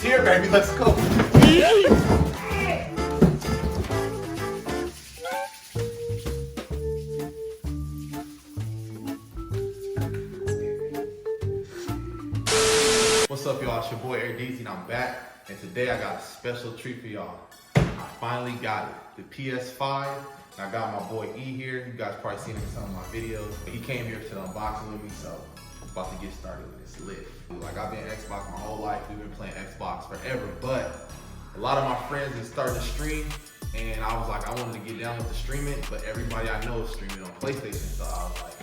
here, baby. Let's go. What's up, y'all? It's your boy Airdeezy, and I'm back. And today I got a special treat for y'all. I finally got it, the PS5. And I got my boy E here. You guys probably seen him in some of my videos. He came here to unbox it with me, so I'm about to get started with this lit. Like, I've been Xbox my whole life. We've been playing Xbox forever, but a lot of my friends are starting to stream, and I was like, I wanted to get down with the streaming, but everybody I know is streaming on PlayStation, so I was like,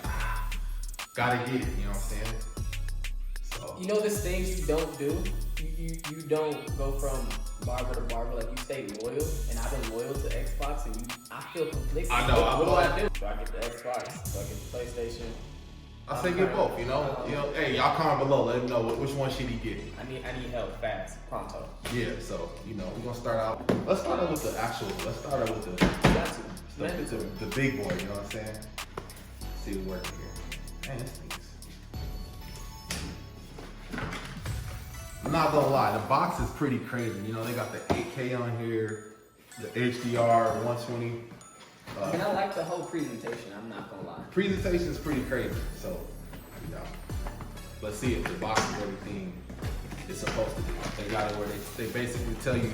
gotta get it, you know what I'm saying? So, you know, there's things you don't do. You don't go from barber to barber, like you stay loyal, and I've been loyal to Xbox, and I feel conflicted. I know. What do I do? Do I get the Xbox? Do I get the PlayStation? I say get both, you know? Hey, y'all comment below, let me know which one should he get. I need help fast, pronto. Yeah, so, you know, we're gonna start out. Let's start out with the the big boy, you know what I'm saying? See what's working here. Man, this thing is. I'm not gonna lie, the box is pretty crazy. You know, they got the 8K on here, the HDR, 120. I mean, I like the whole presentation, I'm not gonna lie. Presentation is pretty crazy, so, you know. Let's see if the box is everything it's supposed to be. They got it where they basically tell you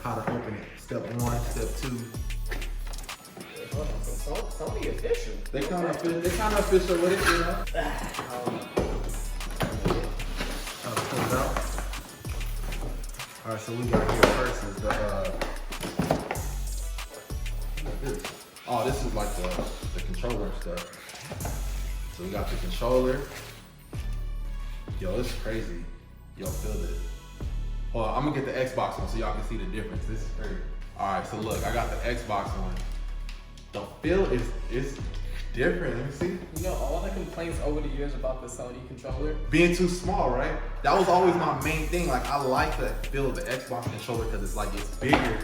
how to open it. Step 1, step 2. Hold on, so Sony official. They kind of official with it, you know. Pull it out. All right, so we got here first is the oh, this is like the controller and stuff. So we got the controller. Yo, this is crazy. Yo, feel this. Hold on, I'm gonna get the Xbox one so y'all can see the difference. This is crazy. All right, so look, I got the Xbox one. The feel is different. Let me see. You know, all the complaints over the years about the Sony controller being too small, right? That was always my main thing. Like, I like the feel of the Xbox controller because it's like, it's bigger.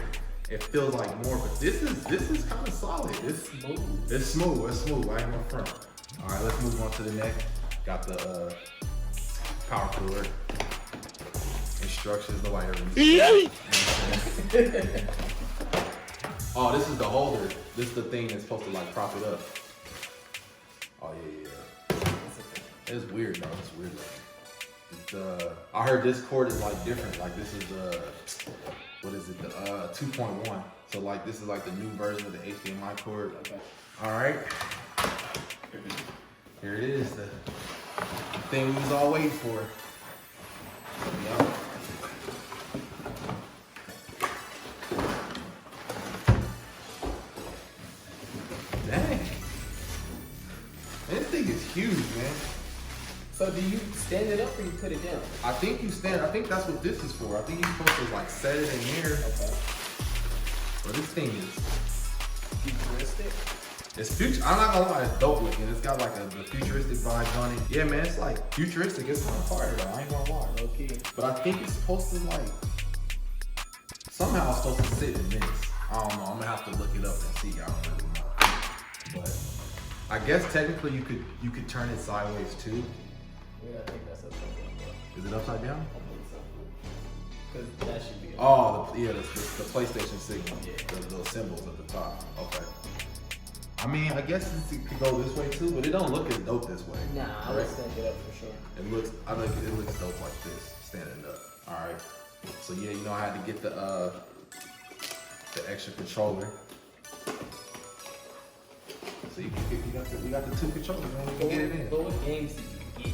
It feels like more, but this is kind of solid. It's smooth. It's smooth. I ain't gonna front. All right, let's move on to the next. Got the power cooler. Instructions, nobody ever reads. Oh, this is the holder. This is the thing that's supposed to like prop it up. Oh yeah. It's weird though. It's weird. I heard this cord is like different. Like this is what is it? The 2.1. So like this is like the new version of the HDMI cord. Okay. All right. Here it is. The thing we was all waiting for. Yeah. Dang. This thing is huge, man. So do you stand it up or you put it down? I think you stand. I think that's what this is for. I think you're supposed to like set it in here. Okay. But this thing is Futuristic? It's future. I'm not gonna lie, it's dope looking. It's got like the futuristic vibes on it. Yeah, man, it's like futuristic. It's kind of fire though. I ain't gonna lie. Low key. But I think it's supposed to like somehow it's supposed to sit in this. I don't know. I'm gonna have to look it up and see. I don't really know. But I guess technically you could turn it sideways too. Yeah, I think that's upside down. Is it upside down? I believe so. Because that should be. Oh, the PlayStation signal. Yeah. The little symbols at the top. Okay. I mean, I guess it could go this way too, but it don't look as dope this way. Nah, I would stand it up for sure. I think it looks dope like this, standing up. All right. So yeah, you know, I had to get the extra controller. So we got the two controllers, man. We can get it in. But what games did you get?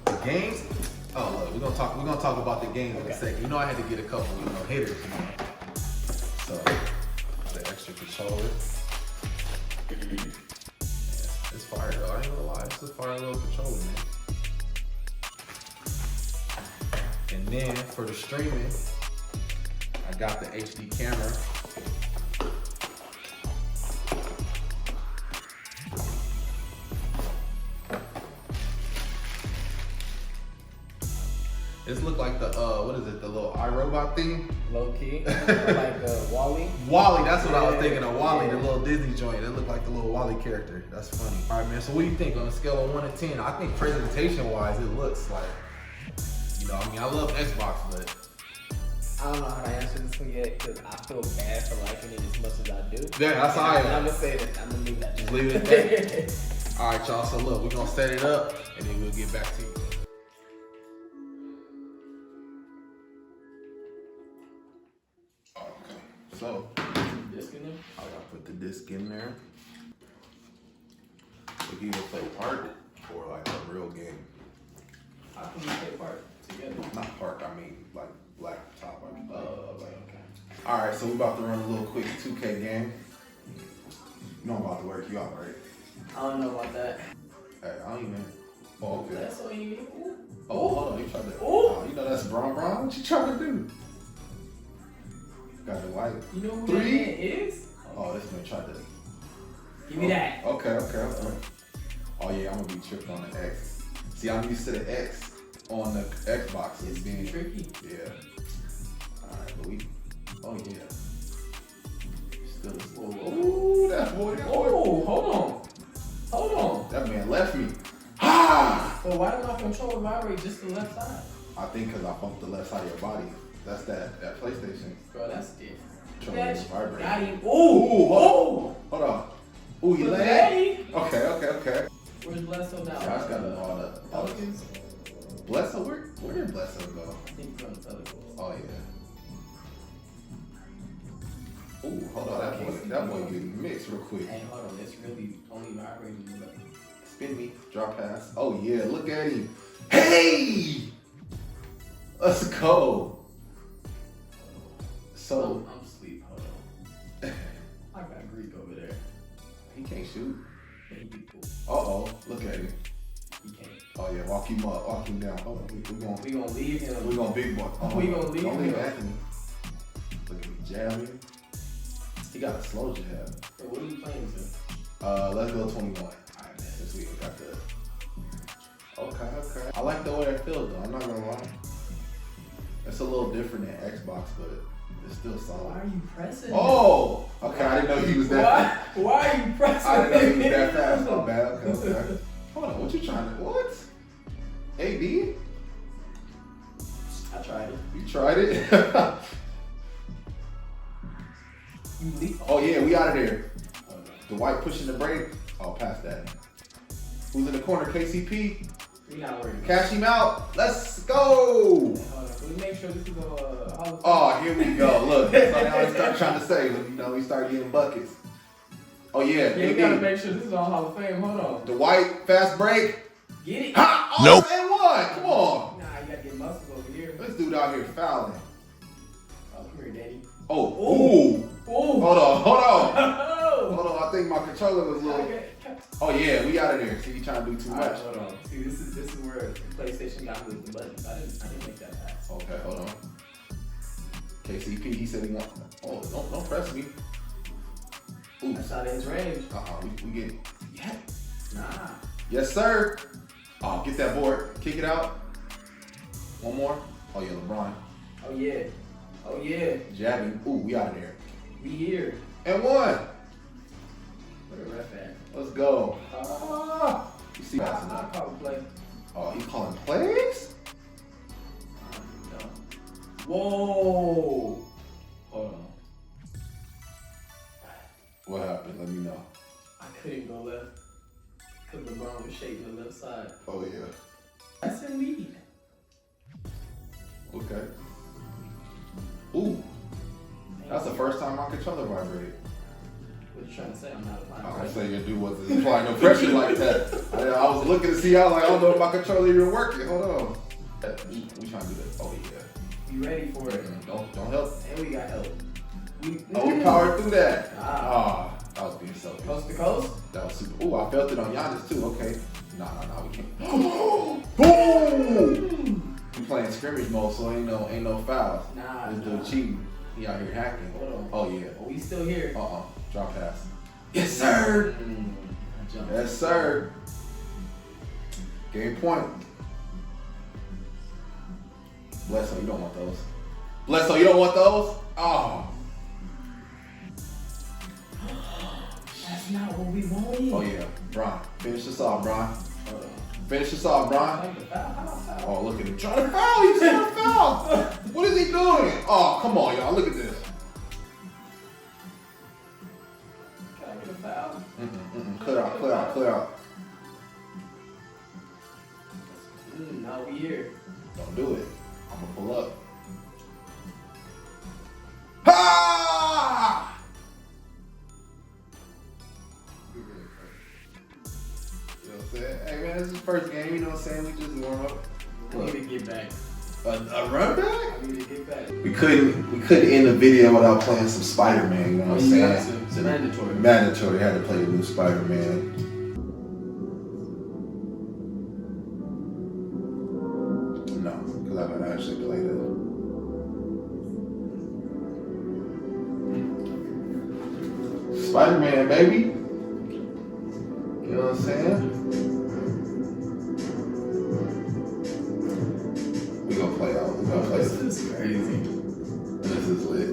The games? Oh, look, we're gonna talk about the games in a second. You know, I had to get a couple, hitters. So the extra controller. It's fire though. I ain't gonna lie, it's a fire little controller, man. And then for the streaming, I got the HD camera. This look like the what is it? The little iRobot thing. Low key, like Wall-E. Wall-E, that's what I was thinking of. Wall-E, the little Disney joint. It looked like the little Wall-E character. That's funny. All right, man. So what do you think on a scale of 1 to 10? I think presentation-wise, it looks like, I mean, I love Xbox, but I don't know how to answer this one yet because I feel bad for liking it as much as I do. Yeah, that's how I am. I'm gonna say that. I'm gonna leave that. Just leave it at that. All right, y'all. So look, we're gonna set it up, and then we'll get back to you. Okay. So Disc in there? I gotta put the disc in there. We can either play park or like a real game. How can we play part together? Not park. I mean like black top. I mean. Okay. All right. So we about to run a little quick 2K game. You know I'm about to work you out, right? I don't know about that. Hey, I don't even. Oh, okay. That's all you need. Oh, hold on. You tried to. Ooh. Oh, you know that's Bron. What you trying to do? Got the white. You know who 3. that man is? Oh, this man tried to. Give me that. Okay. Oh yeah, I'm gonna be tripping on the X. See, I'm used to the X on the Xbox. It's being tricky. Yeah. All right, but we. Oh yeah. Still. Ooh, that boy. Oh, hold on. That man left me. Ah! But why did my controller vibrate just the left side? I think because I bumped the left side of your body. That's that PlayStation. Bro, that's different. Controller was vibrating. Got him. Ooh, Oh! Hold on. Ooh, you Look lagged? at him. Okay. Where's Bledsoe now? Yeah, I just got all the Pelicans? Bledsoe, where did Bledsoe go? I think from the Pelicans. Oh yeah. Ooh, hold on, that boy getting mixed real quick. Hey, hold on, it's really only vibrating. Spin me, drop pass. Oh yeah, look at him. Hey! Let's go. So I'm asleep, hold on. I got Greek over there. he can't shoot. Yeah, he be cool. Uh-oh, look at him. He can't. Oh yeah, walk him up, walk him down. Hold on, We gonna leave him. we gonna big boy. We gonna leave Don't him. Anthony. Look at me jabbing. He got a slow jab. Hey, what are you playing to? Let's go 21. Alright, man. This week we got the. Okay. I like the way it feels though. I'm not gonna lie. It's a little different than Xbox, but it's still solid. Why are you pressing? Oh, okay. I didn't know he was that. Why are you pressing? I didn't know he was that fast. My bad. Okay. Hold on. What you trying to? What? AD? I tried it. You tried it? You leap. Oh yeah, we out of there. The white pushing the brake. Oh, past that. Who's in the corner? KCP. We not worried. Cash him out. Let's go. Hold on. Can we make sure this is a Hall of Fame? Oh, here we go. Look, that's what I start trying to say. We start getting buckets. Oh yeah. Yeah, we AD. gotta make sure this is on Hall of Fame. Hold on. The white fast break. Get it. Ha! Oh, Nope. And one. Come on. Nah, you gotta get muscles over here. This dude out here fouling. Oh, come here, Daddy. Oh, ooh. Ooh. Hold on. Oh. Hold on. I think my controller was a little. Okay. Oh yeah, we out of there. See, you trying to do too Alright, much. hold on. See, this is where PlayStation got me with the buttons. I didn't make that pass. Okay, hold on. KCP, he said he want. Oh, don't press me. Ooh. That's out of his range. We get. Yeah. Nah. Yes, sir. Oh, get that board. Kick it out. One more. Oh yeah, LeBron. Oh yeah. Oh yeah. Jabbing. Ooh, we out of there. We here. And one. Where the ref at? Let's go. You see I passing up. probably play. Oh, he's calling plays? I don't even know. Whoa. Hold on. What happened? Let me know. I couldn't go left. Because LeBron was shaking the left side. Oh yeah. That's in lead. Okay. Ooh. That's the first time my controller vibrated. What you trying to say? I'm not applying I pressure. say your dude wasn't applying no pressure like that. I was looking to see how, like, I don't know if my controller even working. Hold on. We trying to do this. Oh yeah. You ready for it? Don't help. And we got help. We powered through that. Ah. That was being selfish. Coast to coast? That was super. Ooh, I felt it on Giannis too. Okay. Nah, we can't. Boom! We playing scrimmage mode, so ain't no fouls. Nah. This dude cheating. He out here hacking. Hold on. Oh yeah. Are we still here? Drop pass. Yes, sir. I jumped. Yes, sir. Game point. Bledsoe, you don't want those. Bledsoe, you don't want those? Oh. That's not what we wanted. Oh yeah. Bron. Finish this off, Bron. Hold on. Finish this off, Bron. How about foul? Oh, look at him trying to foul. He's trying to foul. What is he doing? Oh, do it. I'm gonna pull up. Ha! You know what I'm saying? Hey man, this is the first game, you know what I'm saying? We just warm up. I need to get back. A run back? I need to get back. We couldn't end the video without playing some Spider-Man, you know what I'm saying? It's mandatory. Mandatory, had to play the new Spider-Man. No, because I haven't actually played it. Spider-Man, baby. You know what I'm saying? We gonna play out. We gonna play This is crazy. This is lit.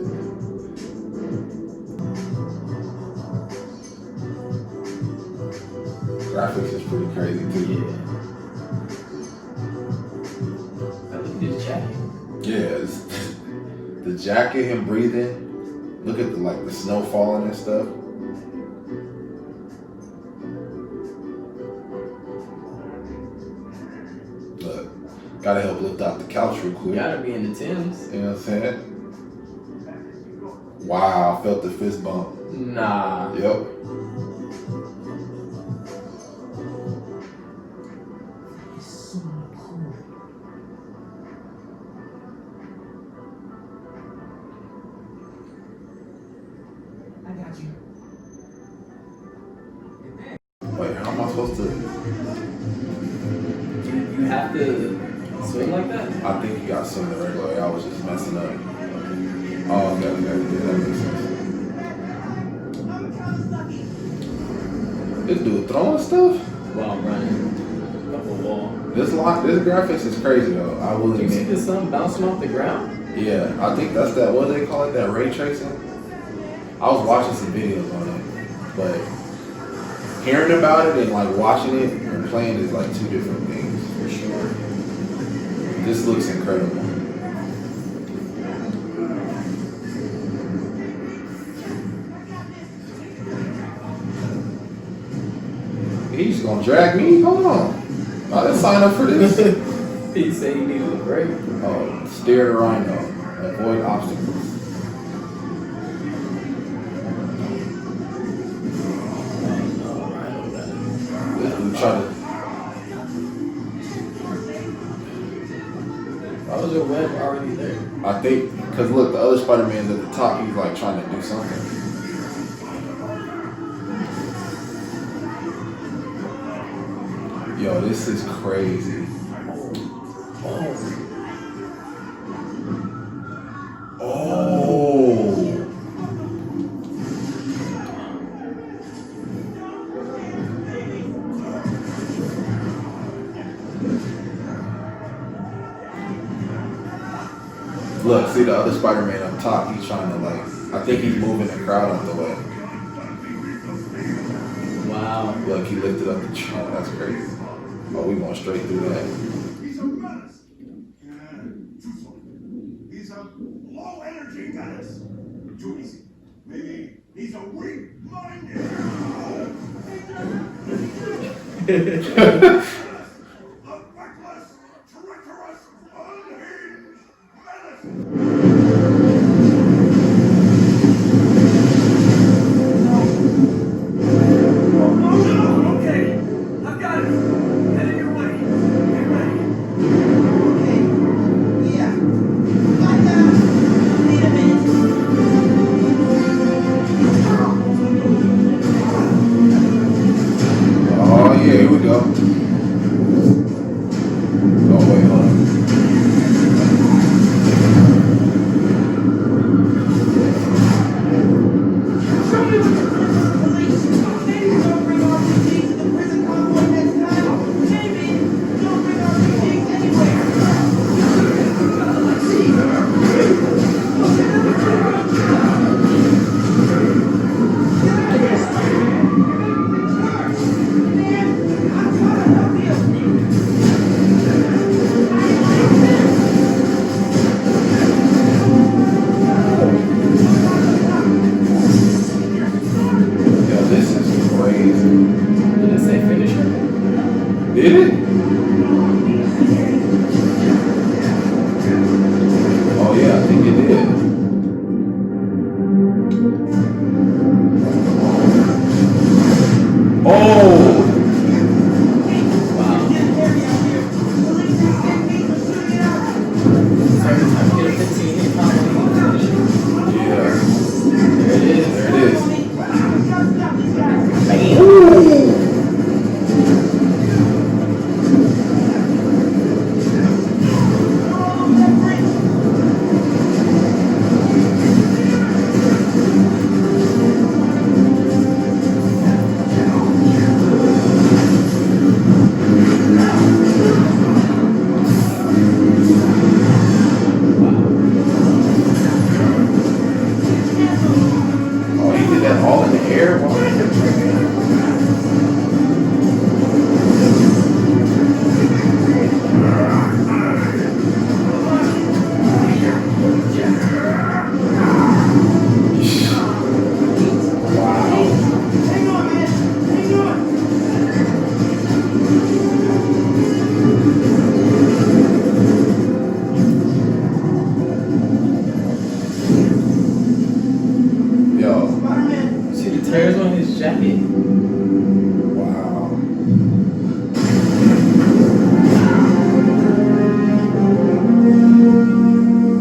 Graphics is pretty crazy too. Yeah. I look at this jacket. Yeah, it's, the jacket, him breathing. Look at the snow falling and stuff. Look, gotta help lift out the couch real quick. You gotta be in the Timbs. You know what I'm saying? Wow, I felt the fist bump. Nah. Yep. I got you. Wait, how am I supposed to? You have to swing like that? I think you got some the regular way. I was just messing up. Oh, okay, yeah, that makes sense. This dude throwing stuff? While running up a wall. This graphics is crazy though. I will You see admit. the sun bouncing off the ground? Yeah, I think that's that. What do they call it? That ray tracing. I was watching some videos on it, but hearing about it and like watching it and playing is like two different things for sure. This looks incredible. He's gonna drag me? Hold on. I didn't sign up for this. He said he needed a break. Oh, steer the rhino. Avoid obstacles. This dude trying to. Why was your web already there? I think, because look, the other Spider-Man's at the top. He's like trying to do something. Yo, this is crazy. Oh. Look, see the other Spider-Man up top. He's trying to I think he's moving the crowd out the way. Wow. Look, he lifted up the trunk. That's crazy. Oh, we going straight through that. He's a menace. He's a low energy menace. Too easy. Maybe he's a weak-minded. A reckless, treacherous, unhinged menace. Oh, no, okay. I've got it. Heading your way. Get ready. Okay. Yeah. Got that. Need a minute. Oh yeah, here we go. certain time to get a 15 hit combo. Yeah. There it is. There it is. Bam. Oh, he did that all in the air? Wow. Hang on, man. Hang on. Yo. Spider-Man. See the tears on his jacket? Wow.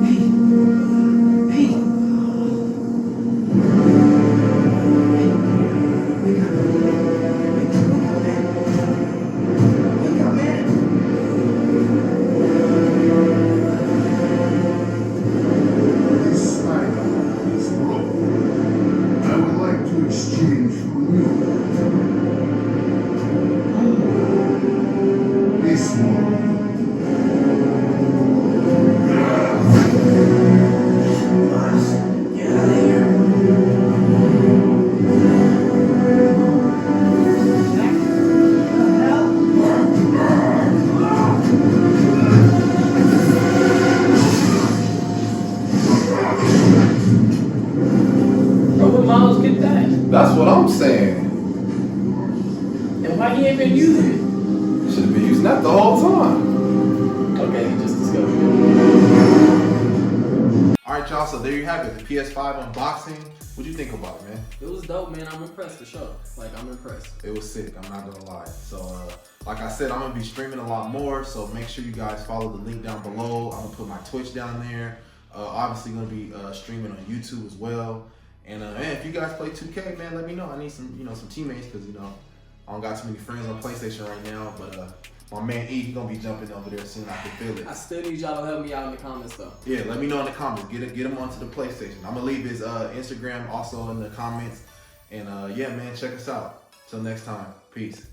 Pete. Wake up. Wake up, man. This spider is broken. I would like to exchange for you. This one. Boss, get out of here. Bro, where Miles get that? That's what I'm saying. And why he ain't been using it? Should have been using that the whole time. Okay, he just discovered it. Alright, y'all, so there you have it. The PS5 unboxing. What'd you think about it, man? It was dope, man. I'm impressed for sure. Like, I'm impressed. It was sick, I'm not gonna lie. So, like I said, I'm gonna be streaming a lot more, so make sure you guys follow the link down below. I'm gonna put my Twitch down there. Obviously gonna be streaming on YouTube as well. And man, if you guys play 2K, man, let me know. I need some, some teammates, because I don't got too many friends on PlayStation right now. But my man E, he gonna be jumping over there soon. I can feel it. I still need y'all to help me out in the comments, though. Yeah, let me know in the comments. Get him onto the PlayStation. I'm gonna leave his Instagram also in the comments. And yeah, man, check us out. Till next time, peace.